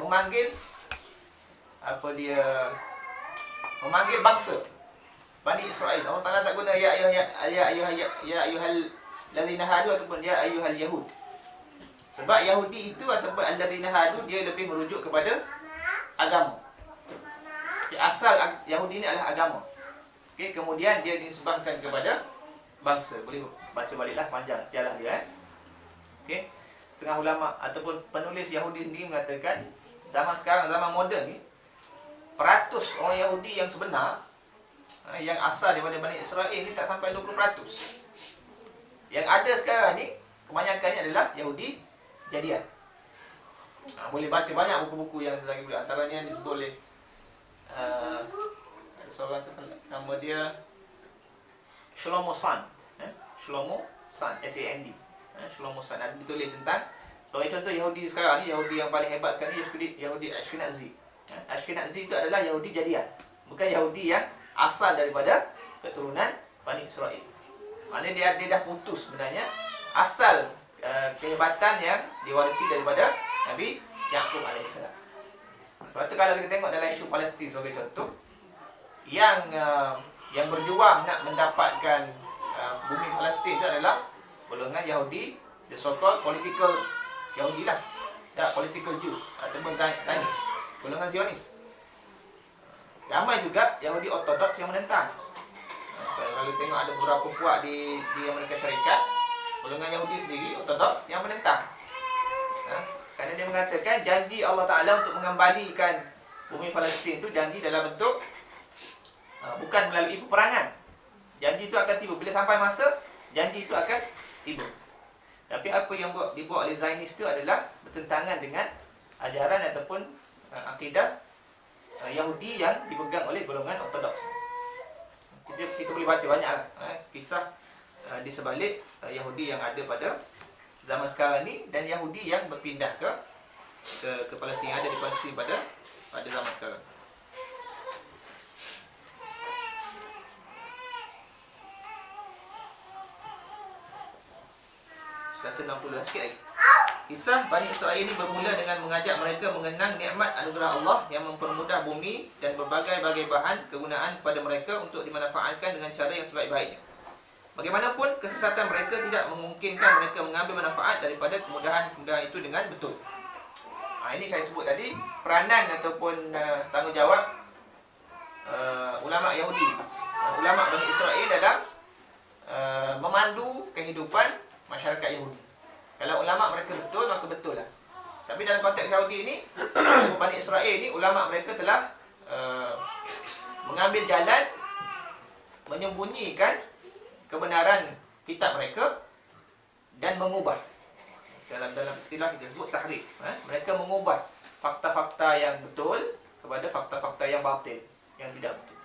memanggil memanggil bangsa Bani Israel. Allah Taala tak guna ya ayyuhal ladzina hadu ataupun ya ayyuhal yahud. Sebab Yahudi itu ataupun alladzina hadu dia lebih merujuk kepada agama. Asal Yahudi ini adalah agama. Okey, kemudian dia disebabkan kepada bangsa. Boleh baca baliklah panjang sejarah dia. Okey. Setengah ulama ataupun penulis Yahudi sendiri mengatakan zaman sekarang, zaman moden ni, peratus orang Yahudi yang sebenar yang asal daripada Bani Israel ni tak sampai 20%. Yang ada sekarang ni kebanyakannya adalah Yahudi jadian. Boleh baca banyak buku-buku yang selagi boleh. Antaranya disebut oleh ada seorang tu nama dia Shlomo Sand. Shlomo Sand, S-A-N-D. Shlomo Sand ada ditulis tentang contoh Yahudi sekarang ni, Yahudi yang paling hebat sekarang ni Yahudi Ashkenazi. Ashkenazi itu adalah Yahudi jadian, bukan Yahudi yang asal daripada keturunan Bani Israel. Maknanya dia dah putus sebenarnya asal kehebatan yang diwarisi daripada Nabi Yaqub AS. Sebab tu kalau kita tengok dalam isu Palestin sebagai contoh, yang berjuang nak mendapatkan bumi Palestin itu adalah golongan Yahudi, the so-called political Yahudi lah, political Jews ataupun Zionis, golongan Zionis. Ramai juga Yahudi Ortodoks yang menentang. Kalau tengok ada beberapa puak di Amerika Syarikat, golongan Yahudi sendiri Ortodoks yang menentang. Kerana dia mengatakan janji Allah Ta'ala untuk mengembalikan bumi Palestin itu janji dalam bentuk bukan melalui peperangan. Janji itu akan tiba bila sampai masa, janji itu akan tiba. Tapi apa yang dibuat oleh Zionis itu adalah bertentangan dengan ajaran ataupun akidah Yahudi yang dipegang oleh golongan Ortodoks. Kita boleh baca banyak kisah di sebalik Yahudi yang ada pada zaman sekarang ni dan Yahudi yang berpindah ke Palestin, yang ada di Palestin pada zaman sekarang. 160 sikit lagi. Kisah Bani Israel ini bermula dengan mengajak mereka mengenang nikmat anugerah Allah yang mempermudah bumi dan berbagai-bagai bahan kegunaan kepada mereka untuk dimanfaatkan dengan cara yang sebaik-baiknya. Bagaimanapun, kesesatan mereka tidak memungkinkan mereka mengambil manfaat daripada kemudahan-kemudahan itu dengan betul. Ini saya sebut tadi, peranan ataupun tanggungjawab ulama Yahudi, ulama Bani Israel dalam memandu kehidupan masyarakat Yahudi. Kalau ulama mereka betul, maka betul lah. Tapi dalam konteks Yahudi ini, Bani Israel ini, ulama mereka telah mengambil jalan menyembunyikan kebenaran kitab mereka dan mengubah. Dalam istilah kita sebut tahrif. Mereka mengubah fakta-fakta yang betul kepada fakta-fakta yang batil, yang tidak betul.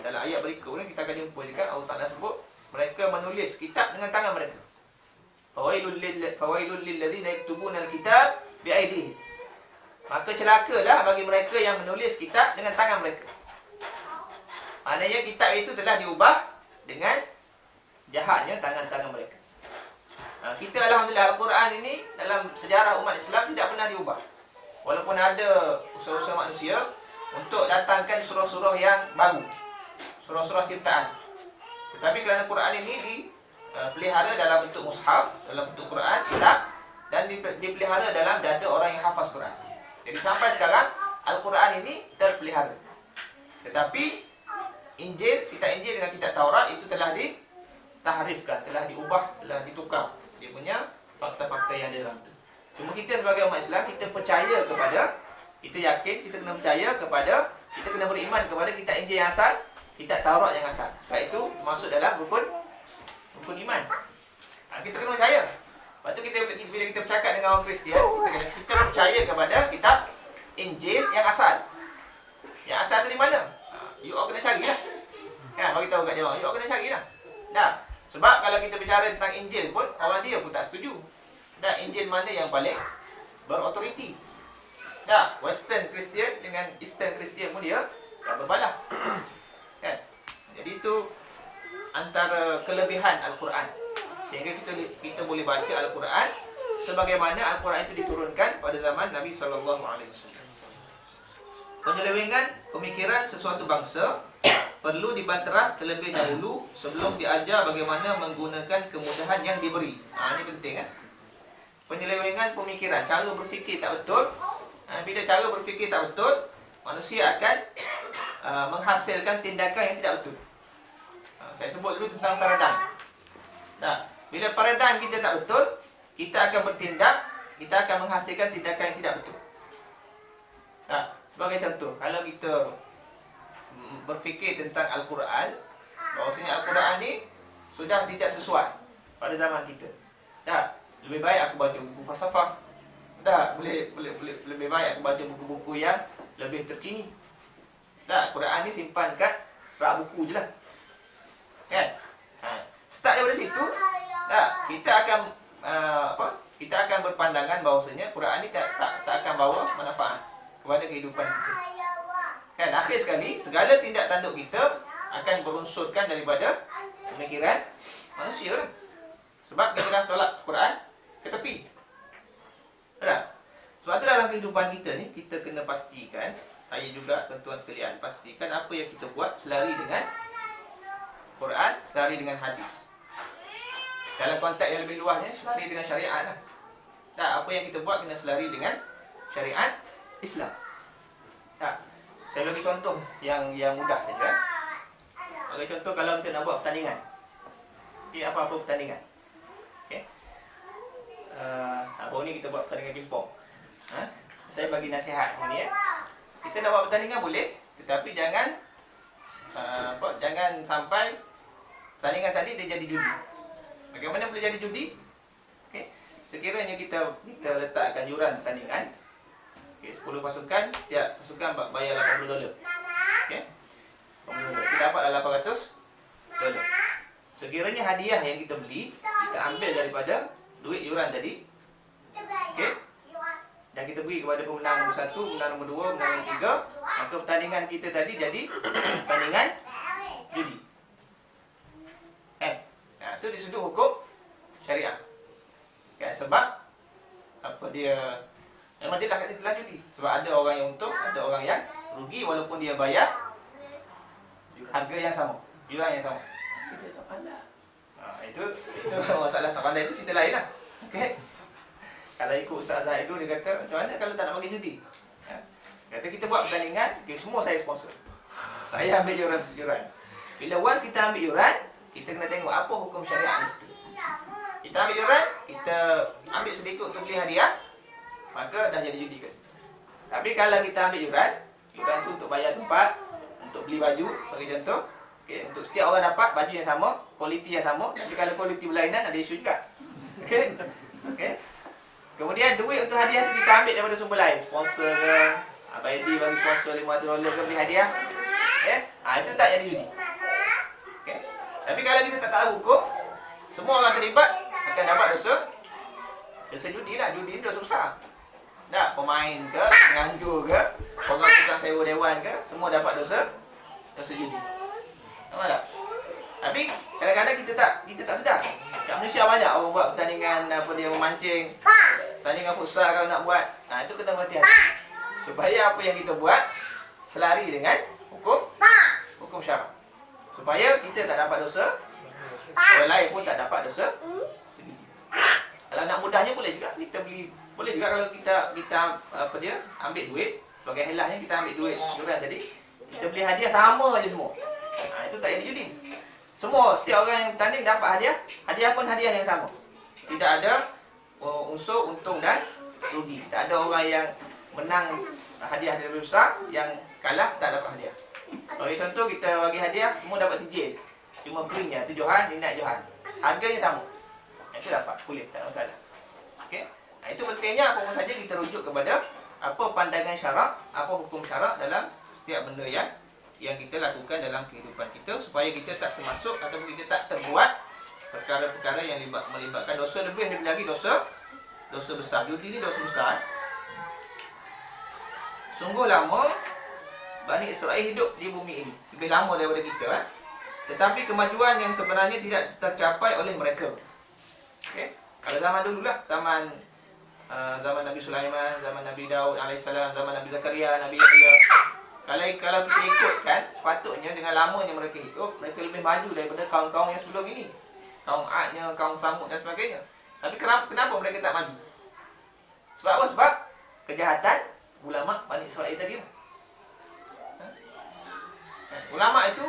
Dalam ayat berikut ni kita akan jumpa juga Allah Ta'ala sebut mereka menulis kitab dengan tangan mereka. Fawailul lil ladzina yaktubuna al-kitab bi'aydihim. Maka celakalah bagi mereka yang menulis kitab dengan tangan mereka. Maknanya kitab itu telah diubah dengan jahatnya tangan-tangan mereka. Kita alhamdulillah Al-Quran ini dalam sejarah umat Islam tidak pernah diubah. Walaupun ada usaha-usaha manusia untuk datangkan surah-surah yang baru, surah-surah ciptaan. Tetapi kerana Quran ini dipelihara dalam bentuk mushaf, dalam bentuk Quran kitab, dan dipelihara dalam dada orang yang hafaz Quran. Jadi sampai sekarang Al-Quran ini terpelihara. Tetapi Injil, kitab Injil dengan kitab Taurat itu telah ditahrifkan, telah diubah, telah ditukar dia punya fakta-fakta yang ada dalam itu. Cuma kita sebagai umat Islam, kita percaya kepada, kita yakin, kita kena percaya kepada, kita kena beriman kepada kitab Injil yang asal, kitab Taurat yang asal. Sebab itu masuk dalam rukun iman. Kita kena percaya. Lepas tu bila kita bercakap dengan orang Kristian, kita percaya kepada kitab Injil yang asal. Yang asal tu di mana? You all kena carilah. Bagi tahu kat dia orang, you all kena carilah. Dah. Sebab kalau kita bicara tentang Injil pun, orang dia pun tak setuju. Dah, Injil mana yang paling berautoriti? Dah, Western Christian dengan Eastern Christian pun dia tak berbalah. Kan? Jadi itu antara kelebihan Al-Quran. Sehingga kita boleh baca Al-Quran sebagaimana Al-Quran itu diturunkan pada zaman Nabi SAW. Penyelewengan pemikiran sesuatu bangsa perlu dibanteras terlebih dahulu sebelum diajar bagaimana menggunakan kemudahan yang diberi. Ini penting kan? Penyelewengan pemikiran, cara berfikir tak betul. Bila cara berfikir tak betul, manusia akan menghasilkan tindakan yang tidak betul. Saya sebut dulu tentang paradigm. Bila paradigm kita tak betul, kita akan bertindak, kita akan menghasilkan tindakan yang tidak betul. Sebagai contoh, kalau kita berfikir tentang Al-Quran, bahawasanya Al-Quran ni sudah tidak sesuai pada zaman kita. Lebih baik aku baca buku falsafah. Lebih baik aku baca buku-buku yang lebih terkini. Quran ni simpan kat rak buku je lah. Kan? Start daripada situ, kita akan kita akan berpandangan bahawasanya Quran ni tak akan bawa manfaat kepada kehidupan kita. Kan? Akhir sekali, segala tindak tanduk kita akan berunsurkan daripada pemikiran manusia lah. Sebab kita dah tolak Quran ke tepi. Sebab tu dalam kehidupan kita ni, kita kena pastikan, saya juga tuan-tuan sekalian, pastikan apa yang kita buat selari dengan Quran, selari dengan hadis. Dalam konteks yang lebih luasnya, selari dengan syariat lah. Apa yang kita buat kena selari dengan syariat Islam. Saya bagi contoh yang mudah saja. Bagi contoh, kalau kita nak buat pertandingan, apa-apa pertandingan. Baru ni kita buat pertandingan pingpong. Saya bagi nasihat ni kita nak buat pertandingan boleh, tetapi jangan jangan sampai pertandingan tadi dia jadi judi. Bagaimana boleh jadi judi? Sekiranya kita letakkan yuran pertandingan, 10 pasukan, setiap pasukan bayar $80. $80. Kita dapatlah $800. Sekiranya hadiah yang kita beli, kita ambil daripada duit yuran tadi, dan kita beri kepada pemenang nombor 1, pemenang nombor 2, pemenang nombor 3, maka pertandingan kita tadi jadi pertandingan judi. Itu disebut hukum syariah. Sebab memang dia dah kat situ lah judi. Sebab ada orang yang untung, ada orang yang rugi walaupun dia bayar harga yang sama, yuran yang sama. Itu masalah tak pandai, itu cerita lain lah. Kalau ikut Ustaz Zahid tu, dia kata, macam mana kalau tak nak bagi judi? Kata kita buat pertandingan, semua saya sponsor. Saya ambil yuran. Bila once kita ambil yuran, kita kena tengok apa hukum syariat di situ. Kita ambil yuran, kita ambil sedikit untuk beli hadiah, maka dah jadi judi kat situ. Tapi kalau kita ambil yuran tu untuk bayar tempat, untuk beli baju, bagi contoh, untuk setiap orang dapat baju yang sama, kualiti yang sama. Tapi kalau kualiti berlainan, ada isu juga. Kemudian duit untuk hadiah tu kita ambil daripada sumber lain, sponsor ke, Abang Edi bagi sponsor $500 ke beli hadiah. Itu tak jadi judi. Tapi kalau kita tak tahu hukum, semua orang terlibat akan dapat dosa judi lah. Judi ni dosa besar. Pemain ke, penganjur ke, orang tukang sewa dewan ke, semua dapat dosa judi. Nampak tak? Tapi kadang-kadang kita tak sedar. Kat Malaysia banyak orang buat pertandingan dia memancing, pertandingan futsal kalau nak buat. Itu kena berhati-hati. Supaya apa yang kita buat selari dengan hukum syarak. Supaya kita tak dapat dosa, orang lain pun tak dapat dosa. Kalau nak mudahnya boleh juga kita beli, boleh juga kalau kita ambil duit sebagai helahnya, kita ambil duit yuran tadi, kita beli hadiah sama aja semua. Itu tak jadi judi. Semua, setiap orang yang bertanding dapat hadiah, hadiah pun hadiah yang sama. Tidak ada unsur untung dan rugi. Tak ada orang yang menang hadiah yang lebih besar, yang kalah tak dapat hadiah. Bagi contoh, kita bagi hadiah, semua dapat sijil. Cuma printnya, tu Johan, ni nak Johan. Harganya sama. Itu dapat, boleh, tak ada masalah. Itu pentingnya apa saja kita rujuk kepada apa pandangan syarak, apa hukum syarak dalam setiap benda yang kita lakukan dalam kehidupan kita, supaya kita tak termasuk atau kita tak terbuat perkara-perkara yang melibatkan dosa, lebih lagi dosa besar. Judi ni dosa besar. Sungguh lama Bani Israel hidup di bumi ini, lebih lama daripada kita, tetapi kemajuan yang sebenarnya tidak tercapai oleh mereka. Kalau zaman dululah, zaman zaman Nabi Sulaiman, zaman Nabi Daud alaihissalam, zaman Nabi Zakaria, Nabi Yahya. Kalau kita ikutkan, sepatutnya dengan lamanya mereka hidup, mereka lebih maju daripada kaum-kaum yang sebelum ini. Kaum Adnya, kaum Samud dan sebagainya. Tapi kenapa mereka tak maju? Sebab apa? Sebab kejahatan ulama Bani Israel tadi. Ulama itu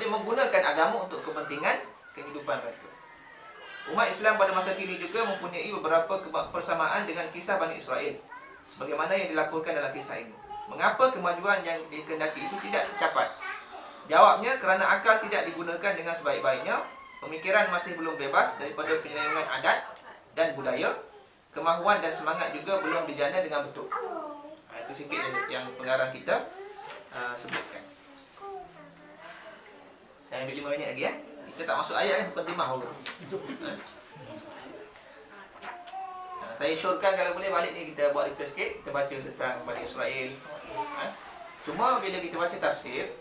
menggunakan agama untuk kepentingan kehidupan mereka. Umat Islam pada masa kini juga mempunyai beberapa persamaan dengan kisah Bani Israel, sebagaimana yang dilaporkan dalam kisah ini. Mengapa kemajuan yang dikehendaki itu tidak tercapai? Jawabnya, kerana akal tidak digunakan dengan sebaik-baiknya, pemikiran masih belum bebas daripada penyelewengan adat dan budaya, kemahuan dan semangat juga belum dijana dengan betul. Itu sikit yang pengarang kita sebutkan. Saya ambil 5 minit lagi ya. Kita tak masuk ayat bukan timah dulu. Saya syorkan kalau boleh balik ni kita buat research sikit, kita baca tentang Bani Israel. Cuma bila kita baca tafsir,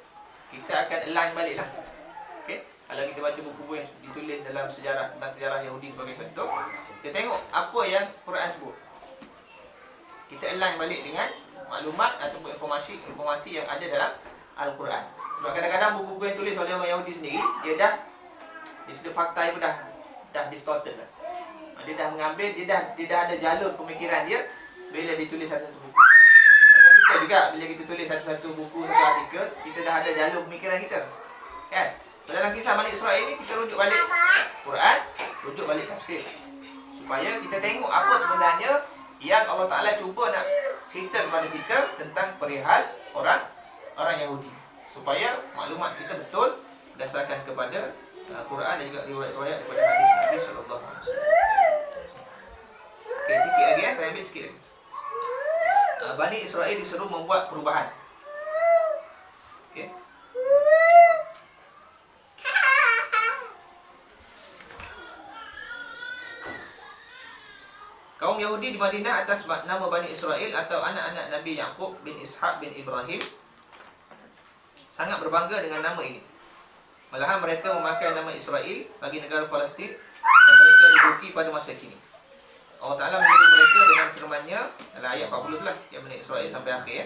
kita akan align balik lah. Okay? Kalau kita baca buku-buku yang ditulis dalam sejarah, tentang sejarah Yahudi sebagai contoh, kita tengok apa yang Quran sebut. Kita align balik dengan maklumat ataupun informasi yang ada dalam Al-Quran. Sebab kadang-kadang buku-buku yang tulis oleh orang Yahudi sendiri, dia dah di sudut fakta itu dah distorted lah. Dia dah mengambil, dia dah ada jalur pemikiran dia bila ditulis satu-satu buku. Dan kita juga bila kita tulis satu-satu buku, satu artikel, kita dah ada jalur pemikiran kita. Kan? Dalam kisah Bani Israel ini kita rujuk balik Quran, rujuk balik tafsir. Supaya kita tengok apa sebenarnya yang Allah Ta'ala cuba nak cerita kepada kita tentang perihal orang Yahudi. Supaya maklumat kita betul berdasarkan kepada Quran dan juga riwayat-riwayat daripada Nabi sallallahu alaihi wasallam. Okey, sikit lagi saya ambil sikit lagi. Bani Israel disuruh membuat perubahan. Okey. Kaum Yahudi di Madinah atas nama Bani Israel atau anak-anak Nabi Yaqub bin Ishaq bin Ibrahim sangat berbangga dengan nama ini. Malahan mereka memakai nama Israel bagi negara Palestin yang mereka duduki pada masa kini. Allah Ta'ala menyebut mereka dengan firman-Nya dalam ayat 40 tu lah, yang Bani Israel sampai akhir ya.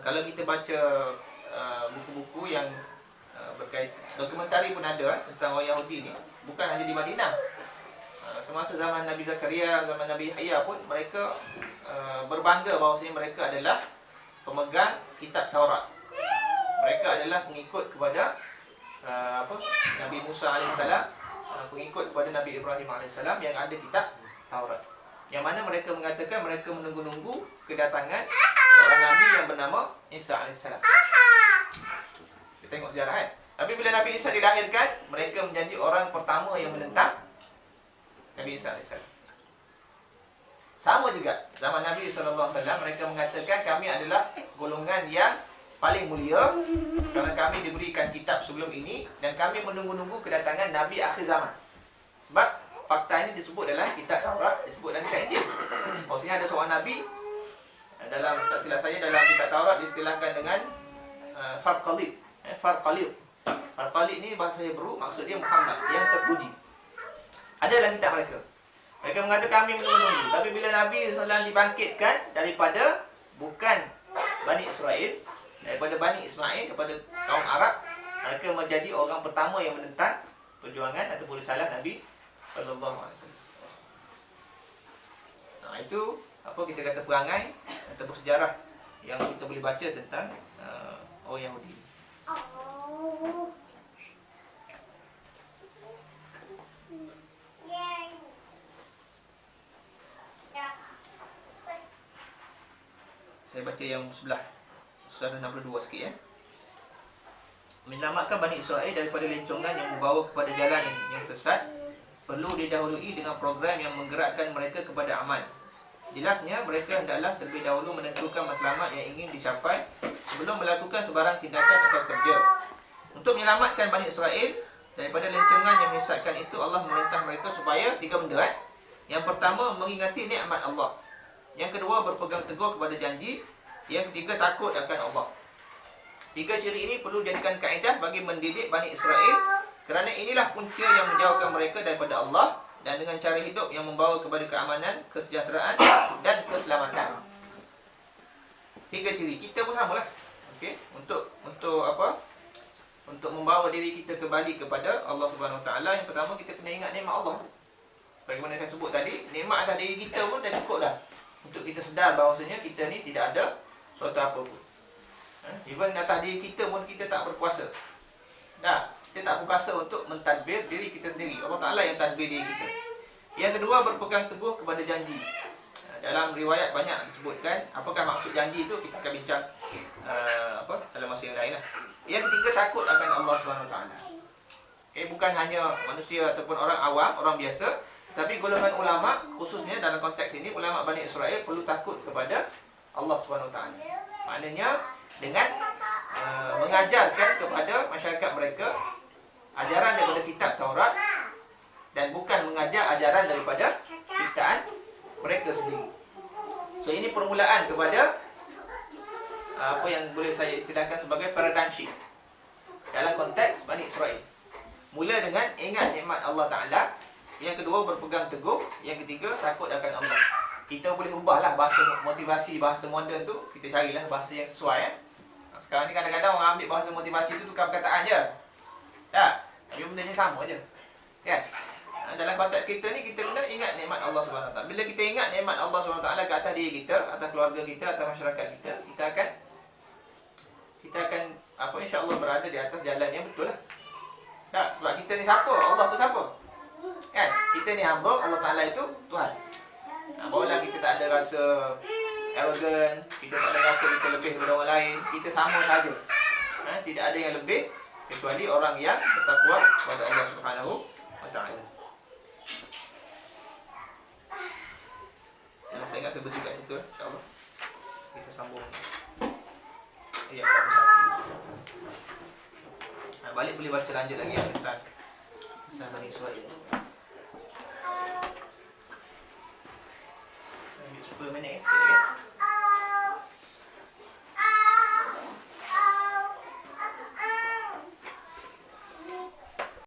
Kalau kita baca buku-buku yang berkait, dokumentari pun ada tentang orang Yahudi ni, bukan hanya di Madinah. Semasa zaman Nabi Zakaria, zaman Nabi Yahya pun mereka berbangga bahawasanya mereka adalah pemegang kitab Taurat. Mereka adalah pengikut kepada Nabi Musa alaihissalam, pengikut kepada Nabi Ibrahim alaihissalam yang ada kitab Taurat. Yang mana mereka mengatakan mereka menunggu-nunggu kedatangan seorang Nabi yang bernama Isa alaihissalam. Kita tengok sejarah kan. Tapi bila Nabi Isa dilahirkan, mereka menjadi orang pertama yang menentang Nabi Isa alaihissalam. Sama juga zaman Nabi SAW, mereka mengatakan kami adalah golongan yang paling mulia kerana kami diberikan kitab sebelum ini dan kami menunggu-nunggu kedatangan Nabi akhir zaman. Sebab fakta ini disebut dalam kitab Taurat, disebut dalam kitab Injil. Maksudnya ada seorang Nabi, dalam tak silap saya dalam kitab Taurat diistilahkan dengan Farqalid. Farqalid ni bahasa Hebrew, maksud dia Muhammad, yang terpuji. Ada dalam kitab mereka. Mereka mengatakan kami menunggu-nunggu. Tapi bila Nabi SAW dibangkitkan daripada bukan Bani Israel, daripada Bani Ismail kepada kaum Arab, mereka menjadi orang pertama yang menentang perjuangan ataupun risalah Nabi sallallahu alaihi wasallam. Itu apa kita kata perangai ataupun sejarah yang kita boleh baca tentang orang Yahudi. Saya baca yang sebelah surah 62 sikit ya. Menyelamatkan Bani Israel daripada lencongan yang membawa kepada jalan yang sesat perlu didahului dengan program yang menggerakkan mereka kepada amal. Jelasnya mereka hendaklah terlebih dahulu menentukan matlamat yang ingin dicapai sebelum melakukan sebarang tindakan atau kerja. Untuk menyelamatkan Bani Israel daripada lencongan yang menyesatkan itu, Allah memerintah mereka supaya 3 benda. Yang pertama, mengingati nikmat Allah. Yang kedua, berpegang teguh kepada janji. Yang ketiga, takut akan Allah. 3 ciri ini perlu jadikan kaedah bagi mendidik Bani Israel, kerana inilah punca yang menjauhkan mereka daripada Allah dan dengan cara hidup yang membawa kepada keamanan, kesejahteraan dan keselamatan. 3 ciri. Kita pun samalah. Okey, untuk apa? Untuk membawa diri kita kembali kepada Allah Subhanahu Wa Taala, yang pertama kita kena ingat nikmat Allah. Bagaimana saya sebut tadi, nikmat atas diri kita pun dah cukup dah untuk kita sedar bahawasanya kita ni tidak ada suatu apa pun. Even atas diri kita pun kita tak berkuasa. Kita tak berkuasa untuk mentadbir diri kita sendiri. Allah Ta'ala yang tadbir diri kita. Yang kedua, berpegang teguh kepada janji. Dalam riwayat banyak disebutkan apakah maksud janji itu, kita akan bincang dalam masa yang lain lah. Yang ketiga, takut akan Allah Subhanahu Wa Taala. Bukan hanya manusia ataupun orang awam, orang biasa, tapi golongan ulama, khususnya dalam konteks ini ulama Bani Israel, perlu takut kepada Allah Subhanahu Wa Taala. Maknanya dengan mengajarkan kepada masyarakat mereka ajaran daripada kitab Taurat dan bukan mengajar ajaran daripada ciptaan mereka sendiri. So ini permulaan kepada apa yang boleh saya istilahkan sebagai paradigm shift dalam konteks Bani Israel. Mula dengan ingat nikmat Allah Ta'ala. Yang kedua, berpegang teguh. Yang ketiga, takut akan Allah. Kita boleh ubahlah bahasa motivasi, bahasa moden tu. Kita carilah bahasa yang sesuai. Sekarang ni kadang-kadang orang ambil bahasa motivasi tu tukar perkataan je. Tak? Tapi benda ni sama je. Kan? Dalam konteks kita ni, kita kena ingat nikmat Allah SWT. Bila kita ingat nikmat Allah SWT ke atas diri kita, atas keluarga kita, atas masyarakat kita, kita akan insya-Allah berada di atas jalan yang betul lah. Tak? Sebab kita ni siapa? Allah tu siapa? Kan? Kita ni hamba, Allah Ta'ala itu Tuhan. Barulah kita tak ada rasa arrogant, kita tak ada rasa kita lebih daripada orang lain. Kita sama saja. Tidak ada yang lebih kecuali orang yang bertakwa kepada Allah Subhanahu Wa Ta'ala. Saya ingat saya berhenti kat situ, insya-Allah. Kita sambung. Ya, balik boleh baca lanjut lagi tentang Bani Israil.